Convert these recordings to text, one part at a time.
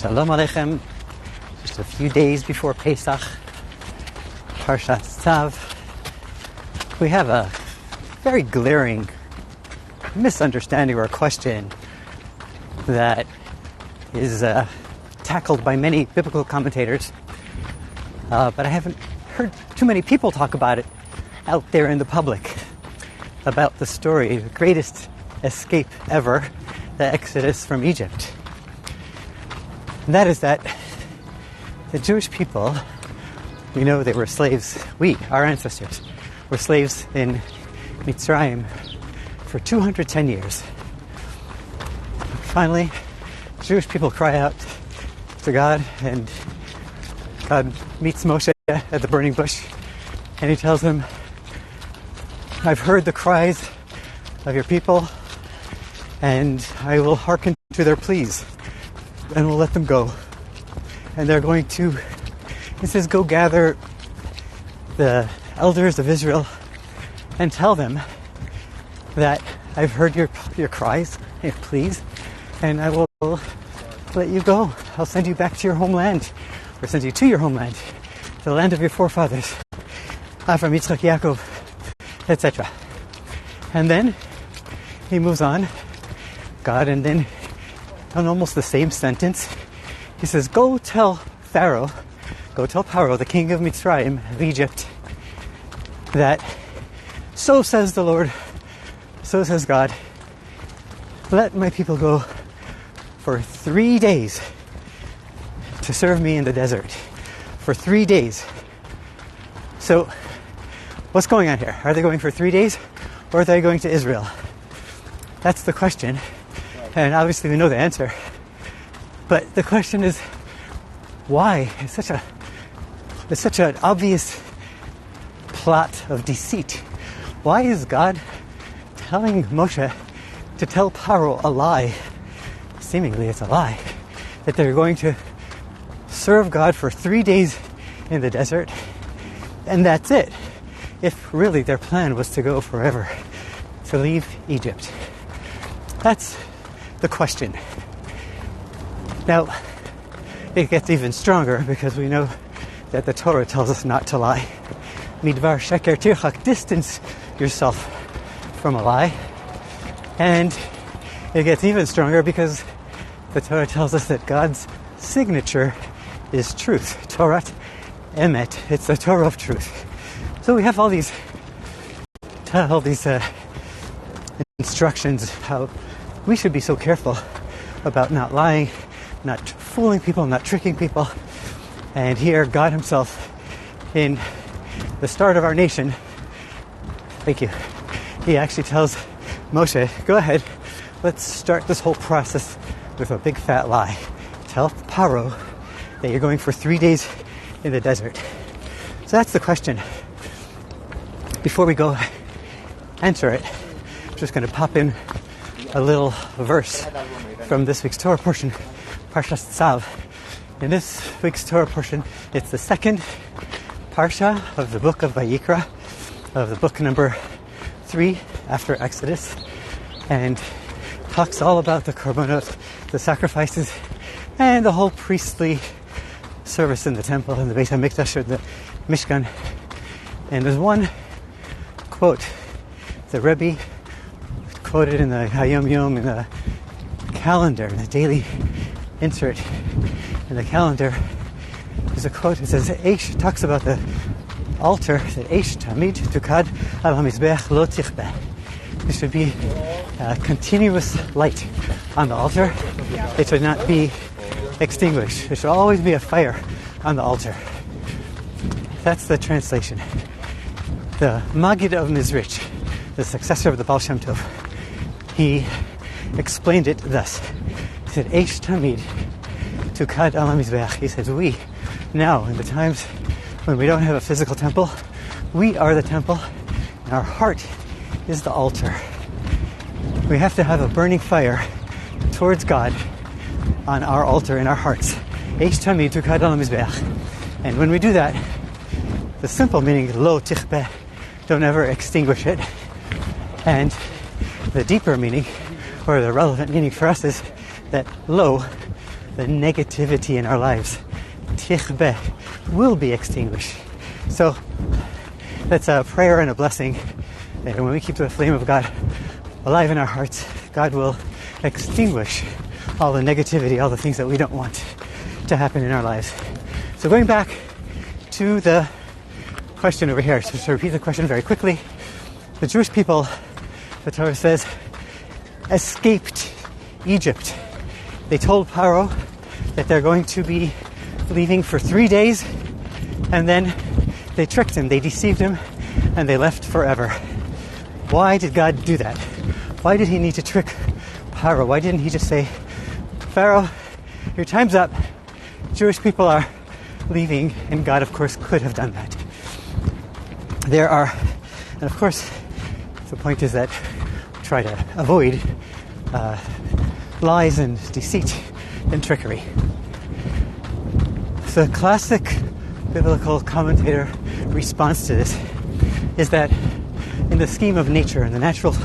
Shalom Aleichem. Just a few days before Pesach, Parshat Tzav, we have a very glaring misunderstanding or question that is tackled by many biblical commentators, but I haven't heard too many people talk about it out there in the public, about the story, the greatest escape ever, the Exodus from Egypt. And that is that the Jewish people, we know they were slaves, our ancestors, were slaves in Mitzrayim for 210 years. Finally, Jewish people cry out to God, and God meets Moshe at the burning bush, and he tells him, I've heard the cries of your people, and I will hearken to their pleas, and we'll let them go. And they're going to, he says, go gather the elders of Israel and tell them that I've heard your cries, your pleas, and I will let you go. I'll send you back to your homeland, or send you to your homeland, the land of your forefathers, Avraham, Yitzchak, Yaakov, etc. And then he moves on, God, and then on almost the same sentence, he says, go tell Pharaoh, the king of Mitzrayim, of Egypt, that so says the Lord, so says God, let my people go for 3 days to serve me in the desert. For 3 days. So, what's going on here? Are they going for 3 days, or are they going to Israel? That's the question. And obviously we know the answer. But the question is, why? It's such an obvious plot of deceit. Why is God telling Moshe to tell Pharaoh a lie? Seemingly it's a lie. That they're going to serve God for 3 days in the desert, and that's it. If really their plan was to go forever, to leave Egypt. That's the question. Now, it gets even stronger because we know that the Torah tells us not to lie. Midvar sheker tirchak, distance yourself from a lie. And it gets even stronger because the Torah tells us that God's signature is truth. Torah emet, it's the Torah of truth. So we have all these instructions how we should be so careful about not lying, not fooling people, not tricking people. And here, God himself, in the start of our nation, thank you, he actually tells Moshe, go ahead, let's start this whole process with a big fat lie. Tell Pharaoh that you're going for 3 days in the desert. So that's the question. Before we go answer it, I'm just going to pop in a little verse from this week's Torah portion, Parshat Tzav. In this week's Torah portion, it's the second parsha of the book of Vayikra, of the book number 3 after Exodus, and talks all about the korbanot, the sacrifices, and the whole priestly service in the temple, in the Beit HaMikdash, or the Mishkan. And there's one quote, the Rebbe quoted in the Hayom Yom, in the calendar, in the daily insert in the calendar. There's a quote, it says, Eish, talks about the altar, that Eish tamid tukad al hamizbeach lo tichbeh. There should be a continuous light on the altar. It should not be extinguished. There should always be a fire on the altar. That's the translation. The Maggid of Mizrich, the successor of the Baal Shem Tov, he explained it thus. He said, Eish tamid tukad al hamizbeach. He says, we, now, in the times when we don't have a physical temple, we are the temple, and our heart is the altar. We have to have a burning fire towards God on our altar in our hearts. Eish tamid tukad al hamizbeach. And when we do that, the simple meaning, lo tichbeh, don't ever extinguish it. And the deeper meaning, or the relevant meaning for us, is that lo the negativity in our lives, tichbe, will be extinguished. So that's a prayer and a blessing. And when we keep the flame of God alive in our hearts, God will extinguish all the negativity, all the things that we don't want to happen in our lives. So going back to the question over here, so to repeat the question very quickly, the Jewish people, the Torah says, escaped Egypt. They told Pharaoh that they're going to be leaving for 3 days, and then they tricked him, they deceived him, and they left forever. Why did God do that? Why did he need to trick Pharaoh? Why didn't he just say, Pharaoh, your time's up, Jewish people are leaving, and God, of course, could have done that. There are, and of course, the point is that we try to avoid lies and deceit and trickery. The classic biblical commentator response to this is that in the scheme of nature and the natural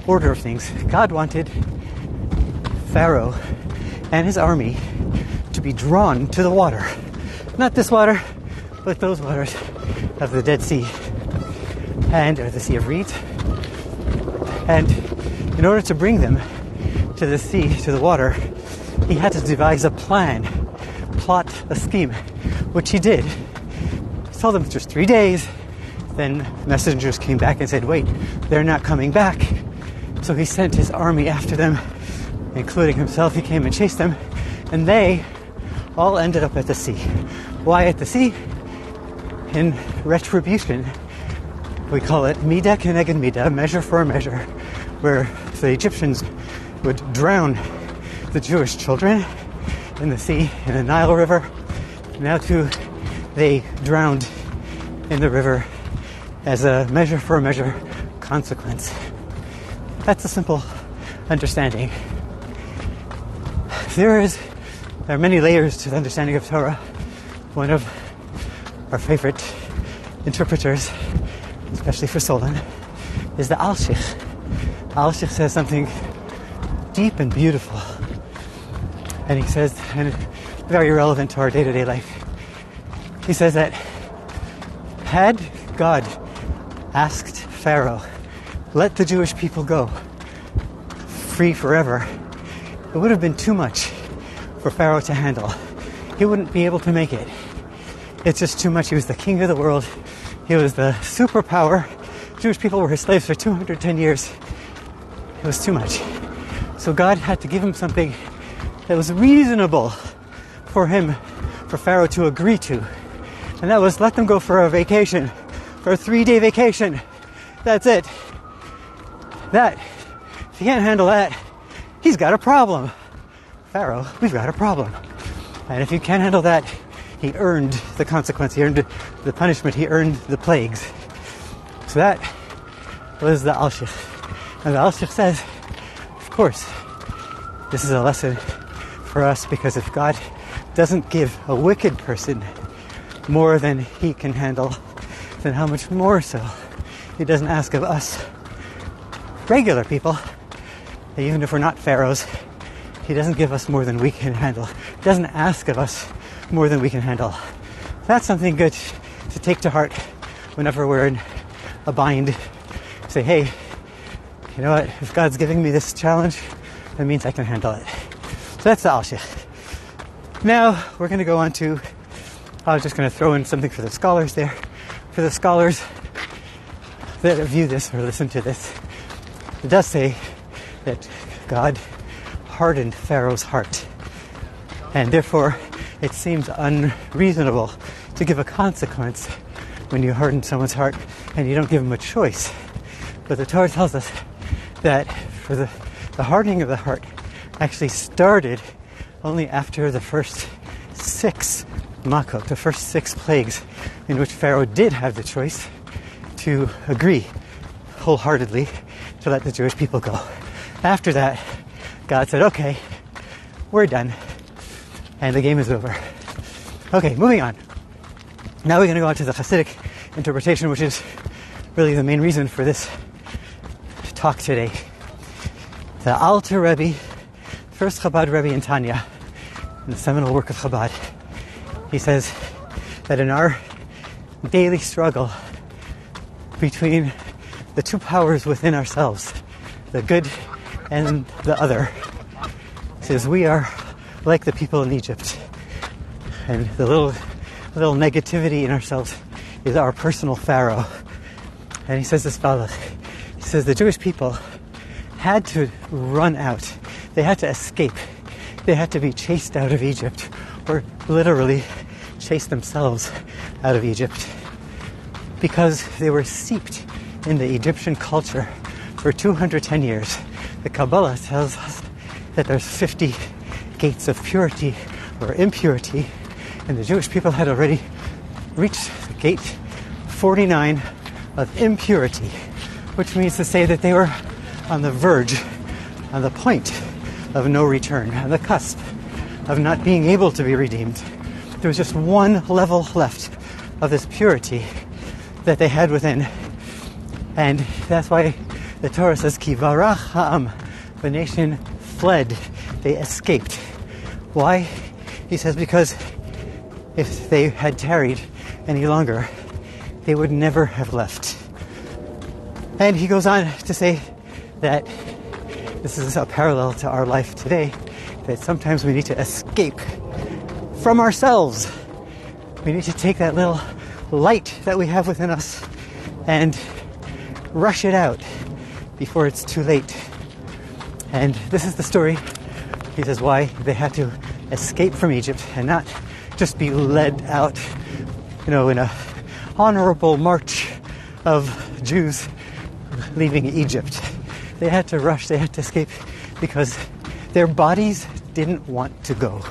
order of things, God wanted Pharaoh and his army to be drawn to the water. Not this water, but those waters of the Dead Sea or the Sea of Reeds. And in order to bring them to the sea, to the water, he had to devise a plan, plot a scheme, which he did. He told them just 3 days. Then messengers came back and said, wait, they're not coming back. So he sent his army after them, including himself. He came and chased them, and they all ended up at the sea. Why at the sea? In retribution. We call it midah keneged midah, measure for a measure, where the Egyptians would drown the Jewish children in the sea, in the Nile River. Now too, they drowned in the river as a measure for a measure consequence. That's a simple understanding. There are many layers to the understanding of Torah. One of our favorite interpreters, especially for Solon, is the Alshich. Alshich says something deep and beautiful. And he says, and very relevant to our day-to-day life, he says that had God asked Pharaoh, let the Jewish people go free forever, it would have been too much for Pharaoh to handle. He wouldn't be able to make it. It's just too much. He was the king of the world. He was the superpower. Jewish people were his slaves for 210 years. It was too much. So God had to give him something that was reasonable for Pharaoh to agree to. And that was let them go for a vacation, for a 3-day vacation. That's it. If he can't handle that, he's got a problem. Pharaoh, we've got a problem. And if you can't handle that, he earned the consequence. He earned the punishment. He earned the plagues. So that was the Alshich. And the Alshich says, of course, this is a lesson for us, because if God doesn't give a wicked person more than he can handle, then how much more so he doesn't ask of us regular people, even if we're not pharaohs. He doesn't give us more than we can handle. He doesn't ask of us more than we can handle. That's something good to take to heart whenever we're in a bind. Say, hey, you know what? If God's giving me this challenge, that means I can handle it. So that's the Alshich. Now we're going to go on to, I was just going to throw in something for the scholars there. For the scholars that view this or listen to this, it does say that God hardened Pharaoh's heart, and therefore it seems unreasonable to give a consequence when you harden someone's heart and you don't give them a choice. But the Torah tells us that for the hardening of the heart actually started only after the first 6 makot, the first 6 plagues, in which Pharaoh did have the choice to agree wholeheartedly to let the Jewish people go. After that, God said, okay, we're done. And the game is over. Okay, moving on. Now we're going to go on to the Hasidic interpretation, which is really the main reason for this talk today. The Alter Rebbe, first Chabad Rebbe in Tanya, in the seminal work of Chabad. He says that in our daily struggle between the two powers within ourselves, the good and the other, he says we are like the people in Egypt. And the little negativity in ourselves is our personal Pharaoh. And he says this, he says the Jewish people had to run out. They had to escape. They had to be chased out of Egypt, or literally chase themselves out of Egypt, because they were steeped in the Egyptian culture for 210 years. The Kabbalah tells us that there's 50 gates of purity or impurity, and the Jewish people had already reached the gate 49 of impurity, which means to say that they were on the verge, on the point of no return, on the cusp of not being able to be redeemed. There was just one level left of this purity that they had within. And that's why the Torah says, Ki varach ha'am, the nation fled, they escaped. Why? He says because if they had tarried any longer, they would never have left. And he goes on to say that this is a parallel to our life today, that sometimes we need to escape from ourselves. We need to take that little light that we have within us and rush it out before it's too late. And this is the story, he says, why they had to escape from Egypt and not just be led out, in a honorable march of Jews leaving Egypt. They had to rush, they had to escape because their bodies didn't want to go.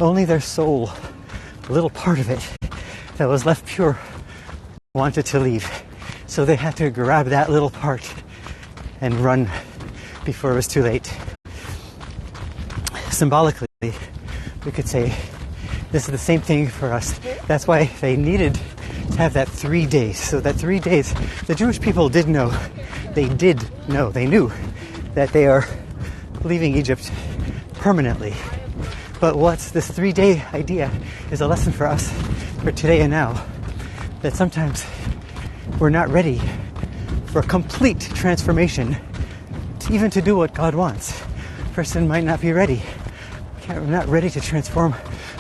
Only their soul, a little part of it that was left pure, wanted to leave. So they had to grab that little part and run before it was too late. Symbolically, we could say this is the same thing for us. That's why they needed to have that 3 days. So that 3 days, the Jewish people did know. They knew that they are leaving Egypt permanently. But what's this 3-day idea is a lesson for us for today and now, that sometimes we're not ready for a complete transformation, even to do what God wants. A person might not be ready. I'm not ready to transform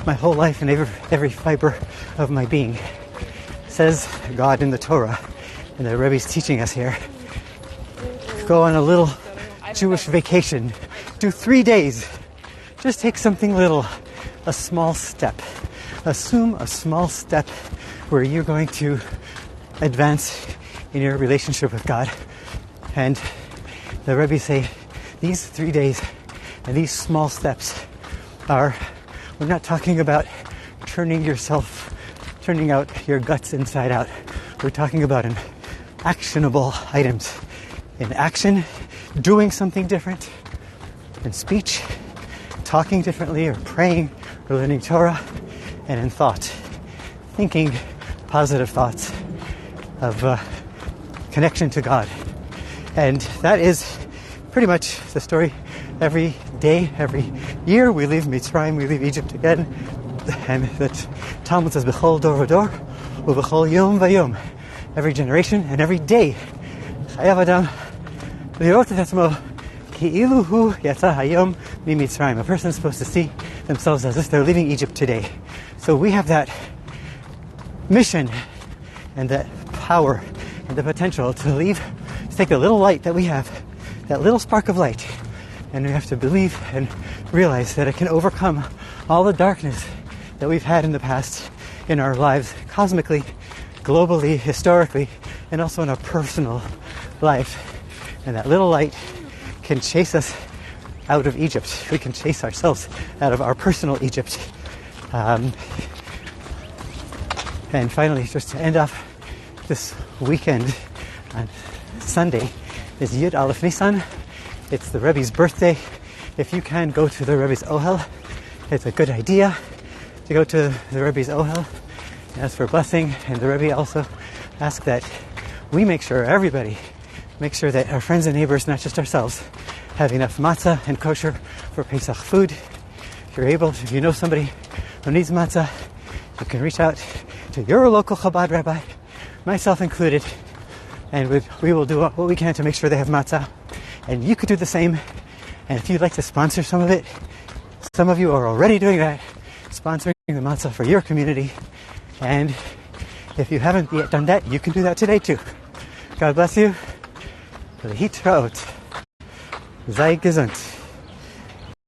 my whole life and every fiber of my being. Says God in the Torah, and the Rebbe's teaching us here. Go on a little Jewish vacation. Do 3 days. Just take something little, a small step. Assume a small step where you're going to advance in your relationship with God. And the Rebbe say, these 3 days and these small steps we're not talking about turning out your guts inside out. We're talking about actionable items. In action, doing something different. In speech, talking differently, or praying, or learning Torah. And in thought, thinking positive thoughts of connection to God. And that is pretty much the story. Every day, every year, we leave Mitzrayim, we leave Egypt again. And that Talmud says, B'chol dor v'dor, u'b'chol yom v'yom. Every generation and every day. Chayav Adam lirot et atzmo ki'ilu hu yatsa hayom miMitzrayim. A person is supposed to see themselves as if they're leaving Egypt today. So we have that mission and that power and the potential to leave, to take the little light that we have, that little spark of light, and we have to believe and realize that it can overcome all the darkness that we've had in the past in our lives, cosmically, globally, historically, and also in our personal life. And that little light can chase us out of Egypt. We can chase ourselves out of our personal Egypt. And finally, just to end off this weekend, on Sunday is Yud Aleph Nisan. It's the Rebbe's birthday. If you can go to the Rebbe's Ohel, it's a good idea to go to the Rebbe's Ohel and ask for a blessing. And the Rebbe also asked that we make sure, everybody, make sure that our friends and neighbors, not just ourselves, have enough matzah and kosher for Pesach food. you're able, if you know somebody who needs matzah, you can reach out to your local Chabad rabbi, myself included, and we will do what we can to make sure they have matzah. And you could do the same. And if you'd like to sponsor some of it, some of you are already doing that, sponsoring the matzah for your community. And if you haven't yet done that, you can do that today too. God bless you. Lehitraot. Sei gesund.